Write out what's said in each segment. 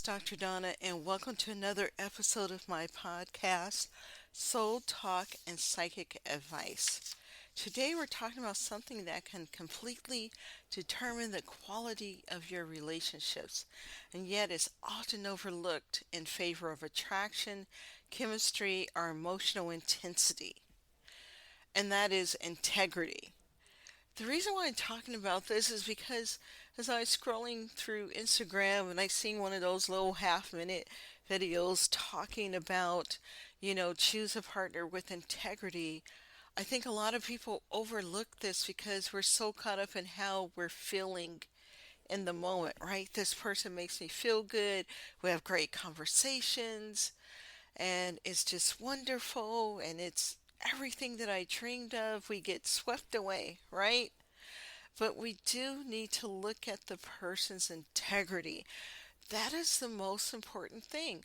Dr. Donna, and welcome to another episode of my podcast, Soul Talk and Psychic Advice. Today, we're talking about something that can completely determine the quality of your relationships, and yet is often overlooked in favor of attraction, chemistry, or emotional intensity, and that is integrity. The reason why I'm talking about this is because as I was scrolling through Instagram and I seen one of those little half-minute videos talking about, choose a partner with integrity, I think a lot of people overlook this because we're so caught up in how we're feeling in the moment, right? This person makes me feel good. We have great conversations and it's just wonderful and it's everything that I dreamed of. We get swept away, right? But we do need to look at the person's integrity. That is the most important thing.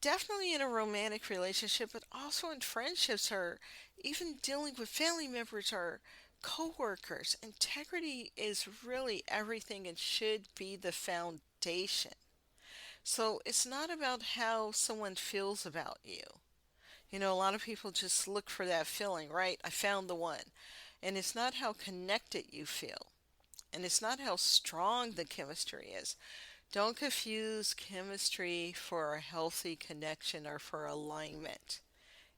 Definitely in a romantic relationship, but also in friendships or even dealing with family members or coworkers. Integrity is really everything and should be the foundation. So it's not about how someone feels about you. A lot of people just look for that feeling, right? I found the one. And it's not how connected you feel. And it's not how strong the chemistry is. Don't confuse chemistry for a healthy connection or for alignment.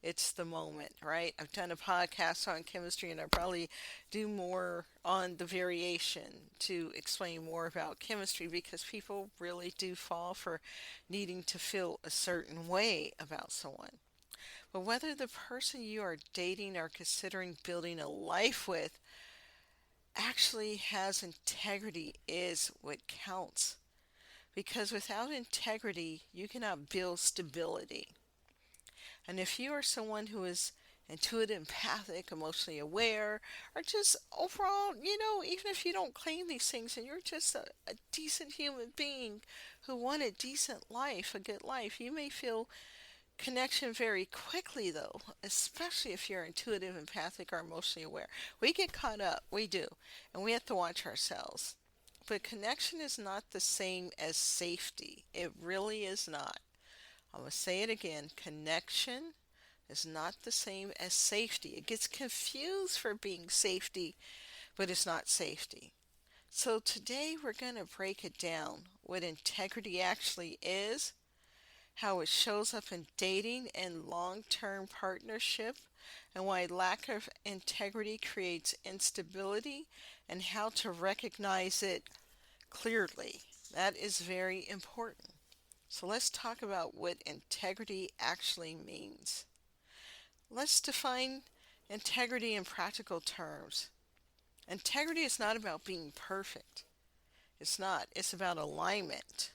It's the moment, right? I've done a podcast on chemistry and I'll probably do more on the variation to explain more about chemistry because people really do fall for needing to feel a certain way about someone. But whether the person you are dating or considering building a life with actually has integrity is what counts. Because without integrity, you cannot build stability. And if you are someone who is intuitive, empathic, emotionally aware, or just overall, even if you don't claim these things and you're just a decent human being who want a decent life, a good life, you may feel connection very quickly, though, especially if you're intuitive, empathic, or emotionally aware. We get caught up, we do, and we have to watch ourselves. But connection is not the same as safety. It really is not. I'm going to say it again. Connection is not the same as safety. It gets confused for being safety, but it's not safety. So today we're going to break it down what integrity actually is, how it shows up in dating and long-term partnership, and why lack of integrity creates instability, and how to recognize it clearly. That is very important. So let's talk about what integrity actually means. Let's define integrity in practical terms. Integrity is not about being perfect. It's not. It's about alignment.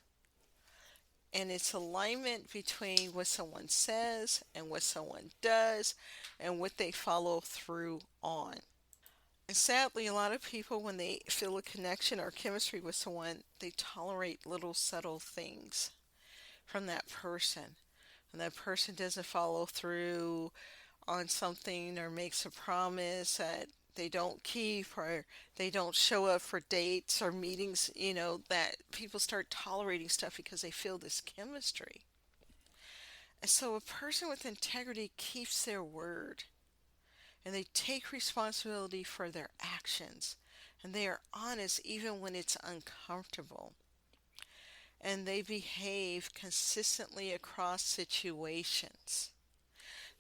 And it's alignment between what someone says and what someone does and what they follow through on. And sadly, a lot of people, when they feel a connection or chemistry with someone, they tolerate little subtle things from that person. And that person doesn't follow through on something or makes a promise that they don't keep, or they don't show up for dates or meetings, that people start tolerating stuff because they feel this chemistry. And so a person with integrity keeps their word and they take responsibility for their actions and they are honest even when it's uncomfortable. And they behave consistently across situations.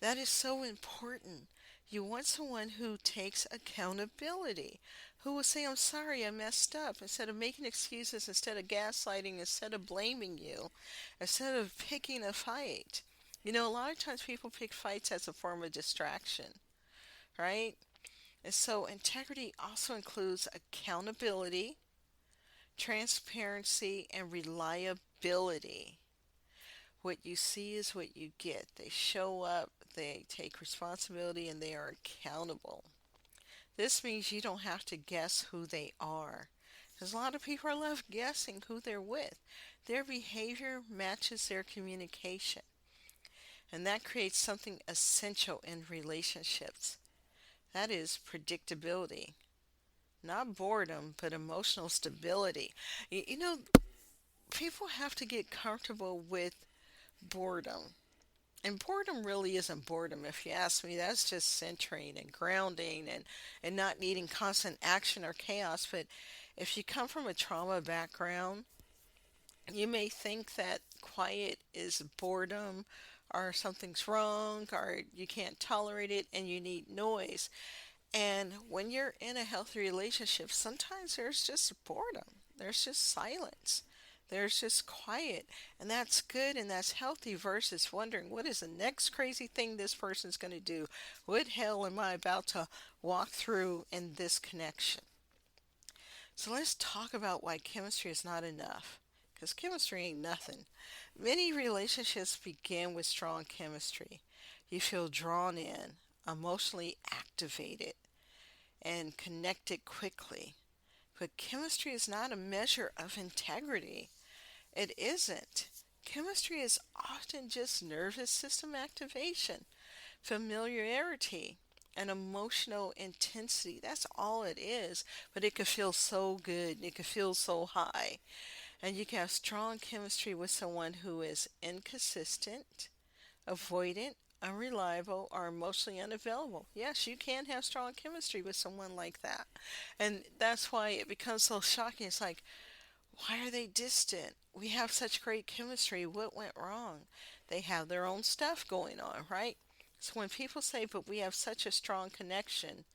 That is so important. You want someone who takes accountability, who will say, I'm sorry, I messed up, instead of making excuses, instead of gaslighting, instead of blaming you, instead of picking a fight. A lot of times people pick fights as a form of distraction, right? And so integrity also includes accountability, transparency, and reliability. What you see is what you get. They show up, they take responsibility, and they are accountable. This means you don't have to guess who they are. Because a lot of people are left guessing who they're with. Their behavior matches their communication. And that creates something essential in relationships. That is predictability. Not boredom, but emotional stability. You know, people have to get comfortable with boredom. And boredom really isn't boredom, if you ask me. That's just centering and grounding and not needing constant action or chaos. But if you come from a trauma background, you may think that quiet is boredom or something's wrong or you can't tolerate it and you need noise. And when you're in a healthy relationship, sometimes there's just boredom, there's just silence, there's just quiet. And that's good and that's healthy versus wondering what is the next crazy thing this person's going to do? What hell am I about to walk through in this connection? So let's talk about why chemistry is not enough. Because chemistry ain't nothing. Many relationships begin with strong chemistry. You feel drawn in, emotionally activated, and connected quickly. But chemistry is not a measure of integrity. It isn't. Chemistry is often just nervous system activation, familiarity, and emotional intensity. That's all it is. But it could feel so good. It could feel so high. And you can have strong chemistry with someone who is inconsistent, avoidant, unreliable, or emotionally unavailable. Yes, you can have strong chemistry with someone like that. And that's why it becomes so shocking. It's like, why are they distant? We have such great chemistry. What went wrong? They have their own stuff going on, right? So when people say, but we have such a strong connection,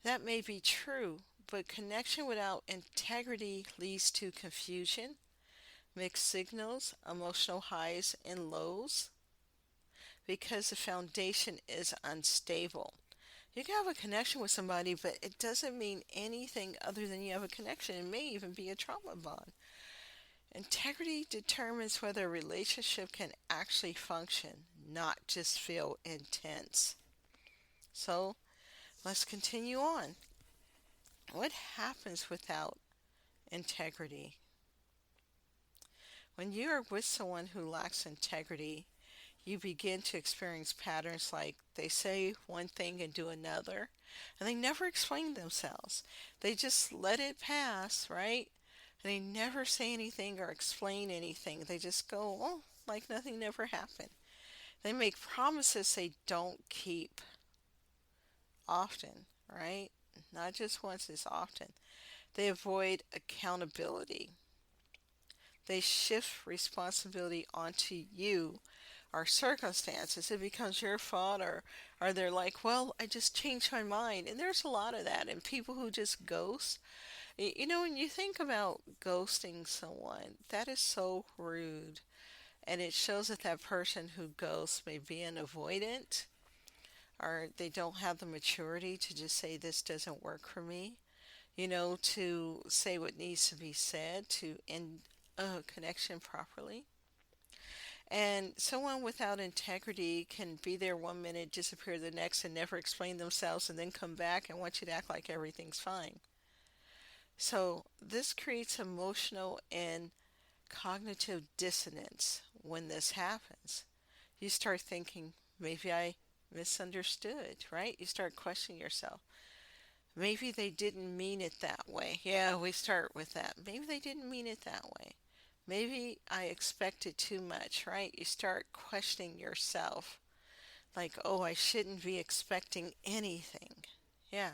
that may be true, but connection without integrity leads to confusion, mixed signals, emotional highs and lows, because the foundation is unstable. You can have a connection with somebody, but it doesn't mean anything other than you have a connection. It may even be a trauma bond. Integrity determines whether a relationship can actually function, not just feel intense. So let's continue on. What happens without integrity? When you are with someone who lacks integrity, you begin to experience patterns like they say one thing and do another, and they never explain themselves. They just let it pass, right? And they never say anything or explain anything. They just go, oh, like nothing never happened. They make promises they don't keep often, right? Not just once, it's often. They avoid accountability. They shift responsibility onto you or circumstances. It becomes your fault, or they're like, well, I just changed my mind. And there's a lot of that. And people who just ghost. You know, when you think about ghosting someone, that is so rude. And it shows that that person who ghosts may be an avoidant or they don't have the maturity to just say, this doesn't work for me. You know, to say what needs to be said to end a connection properly. And someone without integrity can be there one minute, disappear the next, and never explain themselves, and then come back and want you to act like everything's fine. So, this creates emotional and cognitive dissonance when this happens. You start thinking, maybe I misunderstood, right? You start questioning yourself. Maybe they didn't mean it that way. Yeah, we start with that. Maybe they didn't mean it that way. Maybe I expected too much, right? You start questioning yourself. Like, oh, I shouldn't be expecting anything. Yeah.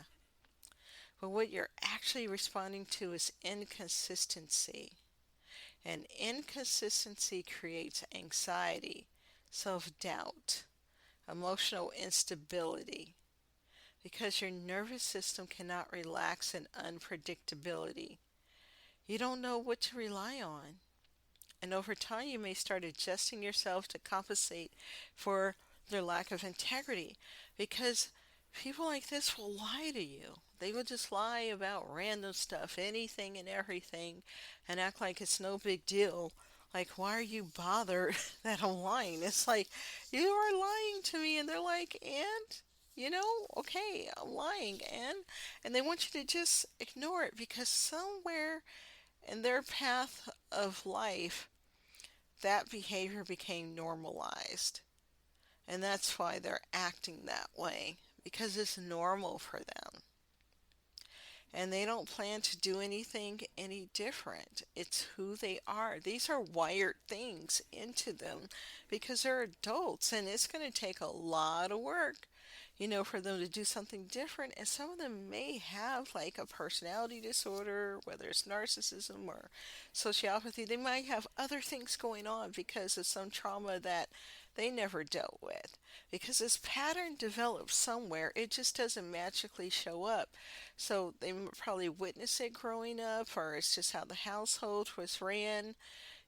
But what you're actually responding to is inconsistency. And inconsistency creates anxiety, self doubt, emotional instability, because your nervous system cannot relax in unpredictability. You don't know what to rely on. And over time, you may start adjusting yourself to compensate for their lack of integrity. Because people like this will lie to you. They will just lie about random stuff, anything and everything, and act like it's no big deal. Like, why are you bothered that I'm lying? It's like, you are lying to me. And they're like, and? You know, okay, I'm lying, and they want you to just ignore it because somewhere in their path of life, that behavior became normalized. And that's why they're acting that way, because it's normal for them. and they don't plan to do anything any different. It's who they are. These are wired things into them because they're adults, and it's going to take a lot of work, for them to do something different. And some of them may have like a personality disorder, whether it's narcissism or sociopathy. They might have other things going on because of some trauma that they never dealt with. Because this pattern develops somewhere, it just doesn't magically show up. So they probably witnessed it growing up, or it's just how the household was ran,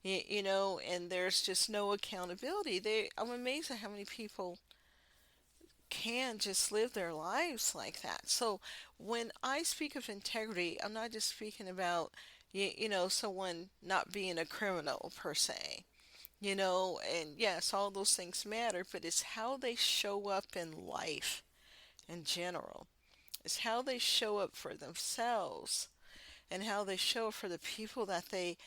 and there's just no accountability. I'm amazed at how many people can just live their lives like that. So when I speak of integrity, I'm not just speaking about, someone not being a criminal per se. And yes, all those things matter, but it's how they show up in life in general. It's how they show up for themselves and how they show up for the people that they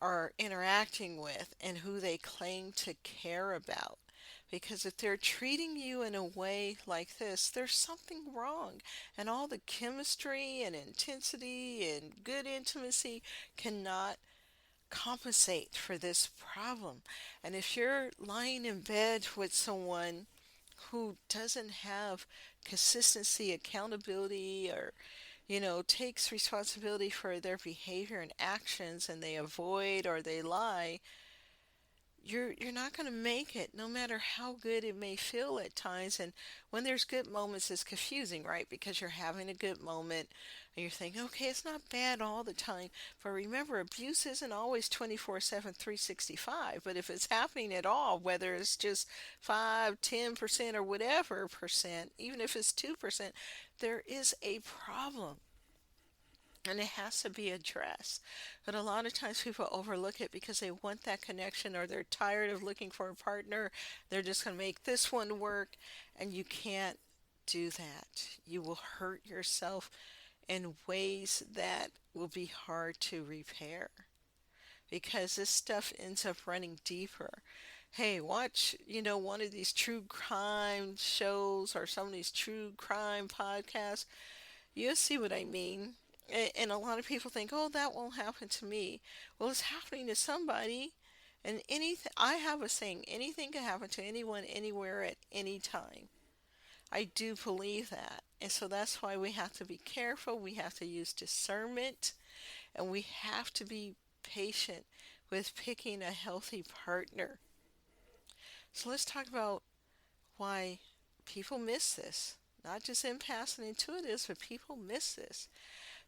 are interacting with and who they claim to care about. Because if they're treating you in a way like this, there's something wrong. And all the chemistry and intensity and good intimacy cannot compensate for this problem. And if you're lying in bed with someone who doesn't have consistency, accountability, or takes responsibility for their behavior and actions, and they avoid or they lie, you're not going to make it, no matter how good it may feel at times. And when there's good moments, it's confusing, right? Because you're having a good moment and you're thinking, okay, it's not bad all the time. But remember, abuse isn't always 24/7, 365. But if it's happening at all, whether it's just 5, 10%, or whatever percent, even if it's 2%, there is a problem, and it has to be addressed. But a lot of times people overlook it because they want that connection, or they're tired of looking for a partner. They're just going to make this one work, and you can't do that. You will hurt yourself in ways that will be hard to repair because this stuff ends up running deeper. Hey, watch, one of these true crime shows or some of these true crime podcasts. You see what I mean? And a lot of people think, oh, that won't happen to me. Well, it's happening to somebody. And anything, I have a saying, anything can happen to anyone, anywhere, at any time. I do believe that. And so that's why we have to be careful. We have to use discernment. And we have to be patient with picking a healthy partner. So let's talk about why people miss this. Not just empaths and intuitives, but people miss this.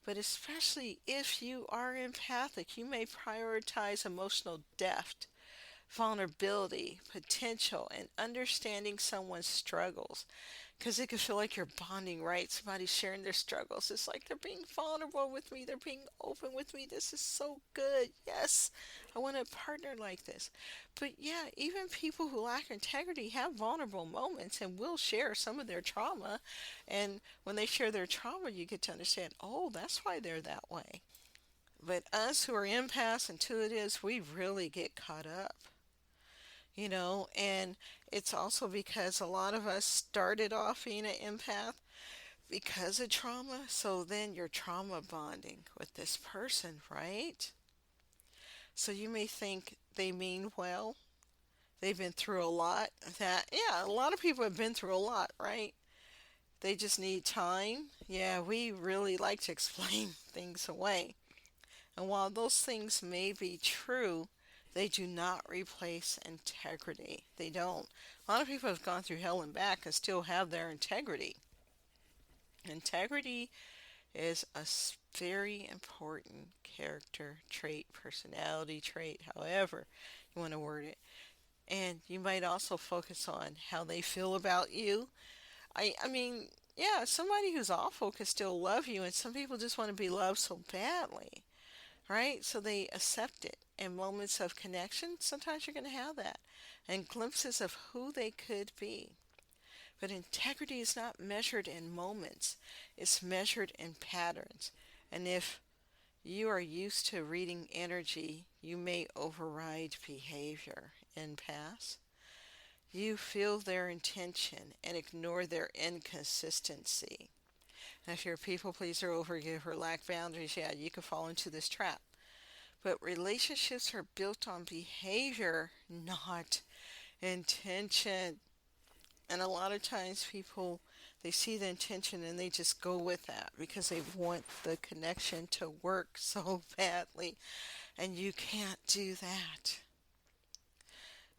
But especially if you are empathic, you may prioritize emotional depth, vulnerability, potential, and understanding someone's struggles. Because it can feel like you're bonding, right? Somebody's sharing their struggles. It's like they're being vulnerable with me, they're being open with me. This is so good. Yes, I want a partner like this. But yeah, even people who lack integrity have vulnerable moments and will share some of their trauma. And when they share their trauma, you get to understand, oh, that's why they're that way. But us who are empaths, intuitives, we really get caught up, and it's also because a lot of us started off being an empath because of trauma. So then you're trauma bonding with this person, right? So you may think they mean well. They've been through a lot. That, yeah, a lot of people have been through a lot, right? They just need time. Yeah, we really like to explain things away. And while those things may be true, they do not replace integrity. They don't. A lot of people have gone through hell and back and still have their integrity. Integrity is a very important character trait, personality trait, however you want to word it. And you might also focus on how they feel about you. I mean, yeah, somebody who's awful can still love you, and some people just want to be loved so badly, right? So they accept it. In moments of connection, sometimes you're going to have that, and glimpses of who they could be. But integrity is not measured in moments, it's measured in patterns. And if you are used to reading energy, you may override behavior in past. You feel their intention and ignore their inconsistency. If you're a people pleaser, overgiver, or lack boundaries, yeah, you could fall into this trap. But relationships are built on behavior, not intention. And a lot of times people, they see the intention and they just go with that because they want the connection to work so badly. And you can't do that.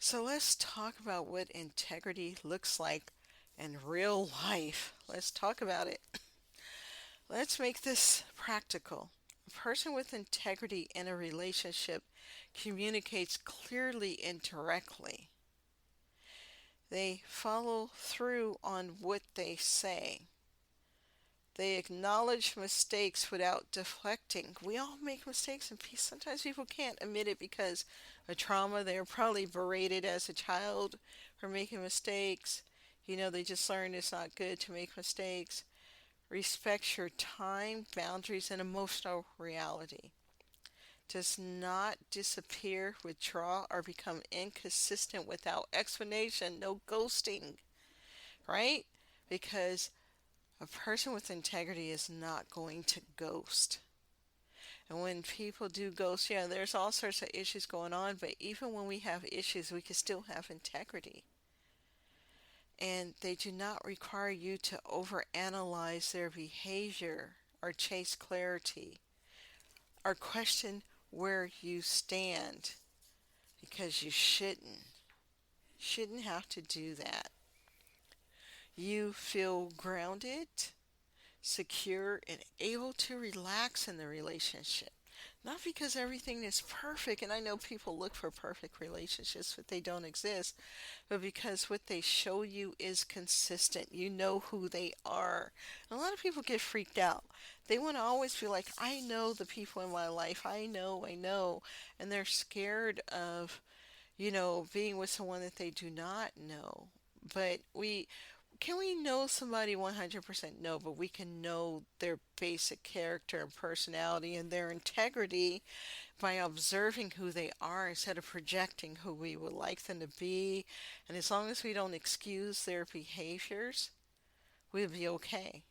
So let's talk about what integrity looks like in real life. Let's talk about it. Let's make this practical. A person with integrity in a relationship communicates clearly and directly. They follow through on what they say. They acknowledge mistakes without deflecting. We all make mistakes, and sometimes people can't admit it because of trauma. They were probably berated as a child for making mistakes. They just learned it's not good to make mistakes. Respects your time, boundaries, and emotional reality. Does not disappear, withdraw, or become inconsistent without explanation. No ghosting, right? Because a person with integrity is not going to ghost. And when people do ghost, yeah, there's all sorts of issues going on, but even when we have issues, we can still have integrity. And they do not require you to overanalyze their behavior or chase clarity or question where you stand because you shouldn't have to do that. You feel grounded, secure, and able to relax in the relationship. Not because everything is perfect, and I know people look for perfect relationships, but they don't exist, but because what they show you is consistent. You know who they are. And a lot of people get freaked out. They want to always be like, I know the people in my life. I know. And they're scared of, being with someone that they do not know. But can we know somebody 100%? No, but we can know their basic character and personality and their integrity by observing who they are instead of projecting who we would like them to be. And as long as we don't excuse their behaviors, we'll be okay.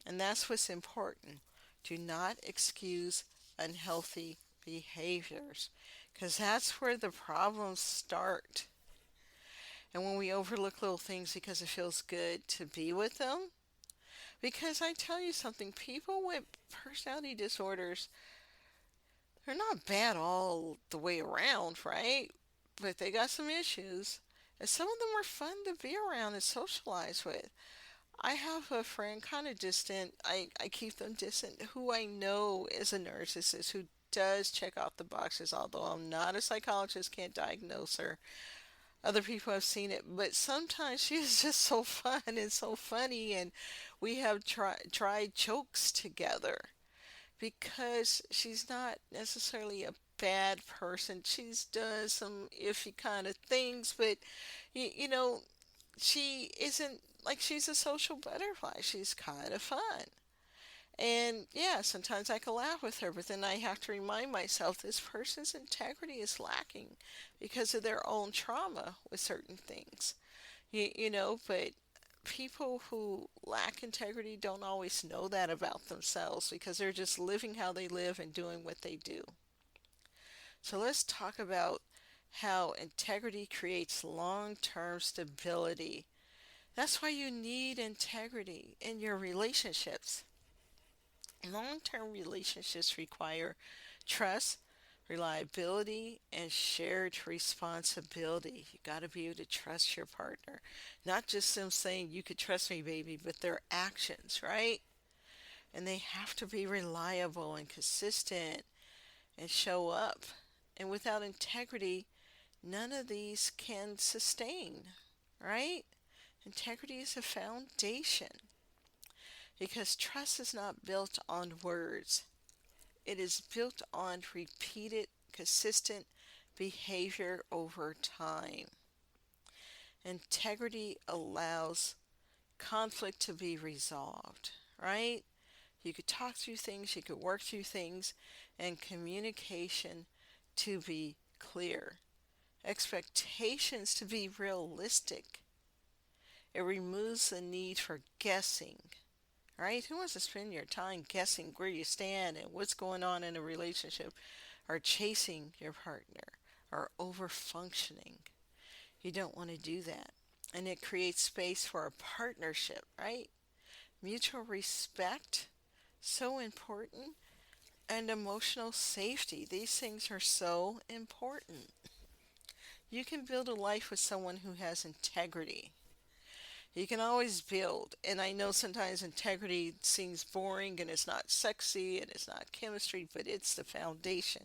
And that's what's important. Do not excuse unhealthy behaviors because that's where the problems start. And when we overlook little things because it feels good to be with them, because I tell you something, people with personality disorders, they're not bad all the way around, right? But they got some issues. And some of them are fun to be around and socialize with. I have a friend, kind of distant, I keep them distant, who I know is a narcissist who does check off the boxes, although I'm not a psychologist, can't diagnose her. Other people have seen it, but sometimes she is just so fun and so funny, and we have tried jokes together because she's not necessarily a bad person. She's done some iffy kind of things, but you know, she isn't like she's a social butterfly. She's kind of fun. And yeah, sometimes I can laugh with her, but then I have to remind myself this person's integrity is lacking because of their own trauma with certain things. But people who lack integrity don't always know that about themselves because they're just living how they live and doing what they do. So let's talk about how integrity creates long term stability. That's why you need integrity in your relationships. Long term relationships require trust, reliability, and shared responsibility. You got to be able to trust your partner. Not just them saying, you could trust me, baby, but their actions, right? And they have to be reliable and consistent and show up. And without integrity, none of these can sustain, right? Integrity is a foundation because trust is not built on words. It is built on repeated, consistent behavior over time. Integrity allows conflict to be resolved, right? You could talk through things, you could work through things, and communication to be clear. Expectations to be realistic. It removes the need for guessing, right? Who wants to spend your time guessing where you stand and what's going on in a relationship, or chasing your partner, or over functioning? You don't want to do that. And it creates space for a partnership, right? Mutual respect, so important, and emotional safety. These things are so important. You can build a life with someone who has integrity. You can always build, and I know sometimes integrity seems boring and it's not sexy and it's not chemistry, but it's the foundation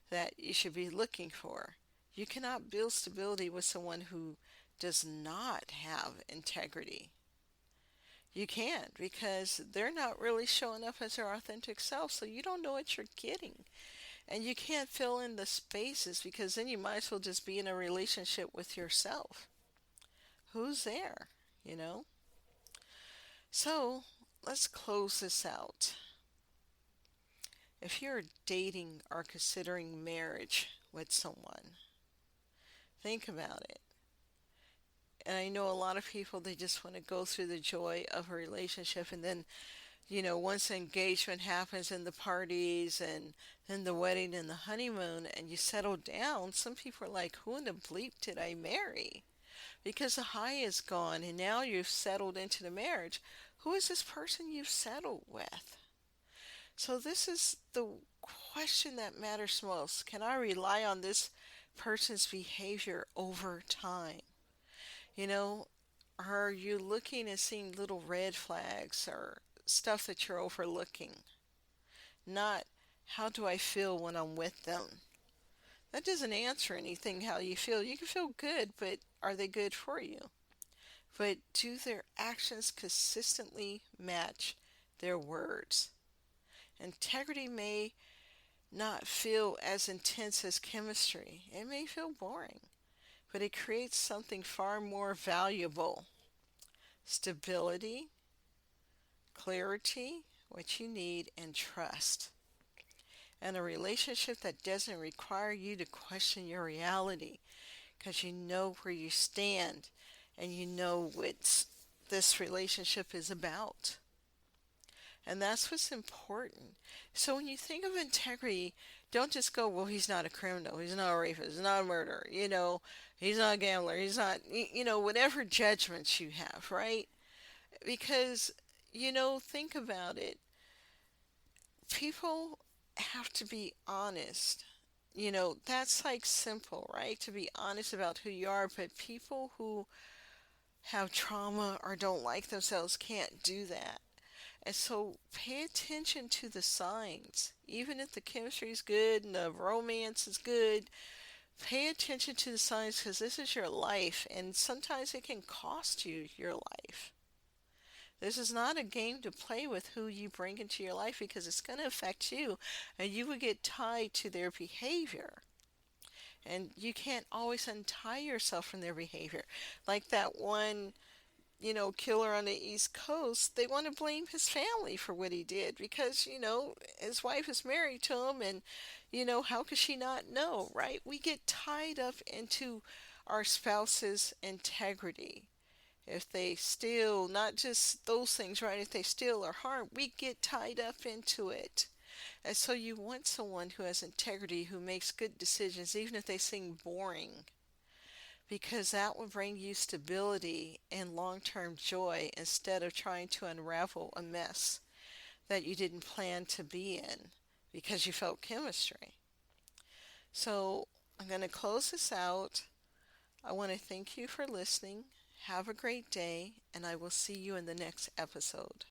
that you should be looking for. You cannot build stability with someone who does not have integrity. You can't, because they're not really showing up as their authentic self, so you don't know what you're getting. And you can't fill in the spaces, because then you might as well just be in a relationship with yourself. Who's there? You know? So let's close this out. If you're dating or considering marriage with someone, think about it. And I know a lot of people, they just want to go through the joy of a relationship, and then, once the engagement happens and the parties and then the wedding and the honeymoon and you settle down, some people are like, who in the bleep did I marry? Because the high is gone and now you've settled into the marriage. Who is this person you've settled with? So this is the question that matters most. Can I rely on this person's behavior over time? You know, are you looking and seeing little red flags or stuff that you're overlooking? Not, how do I feel when I'm with them? That doesn't answer anything, how you feel. You can feel good, but are they good for you? But do their actions consistently match their words? Integrity may not feel as intense as chemistry. It may feel boring, but it creates something far more valuable: stability, clarity, what you need, and trust. And a relationship that doesn't require you to question your reality, because you know where you stand and you know what this relationship is about. And that's what's important. So when you think of integrity, don't just go, well, he's not a criminal, he's not a rapist, he's not a murderer, he's not a gambler, he's not, whatever judgments you have, right? Because, think about it. People have to be honest. That's like simple, right? To be honest about who you are, but people who have trauma or don't like themselves can't do that. And so pay attention to the signs. Even if the chemistry is good and the romance is good, pay attention to the signs, because this is your life and sometimes it can cost you your life. This is not a game to play with who you bring into your life, because it's going to affect you and you will get tied to their behavior. And you can't always untie yourself from their behavior. Like that one killer on the East Coast, they want to blame his family for what he did because, his wife is married to him and, how could she not know, right? We get tied up into our spouse's integrity. If they steal, not just those things, right? If they steal or harm, we get tied up into it. And so you want someone who has integrity, who makes good decisions, even if they seem boring, because that will bring you stability and long-term joy instead of trying to unravel a mess that you didn't plan to be in because you felt chemistry. So I'm going to close this out. I want to thank you for listening. Have a great day, and I will see you in the next episode.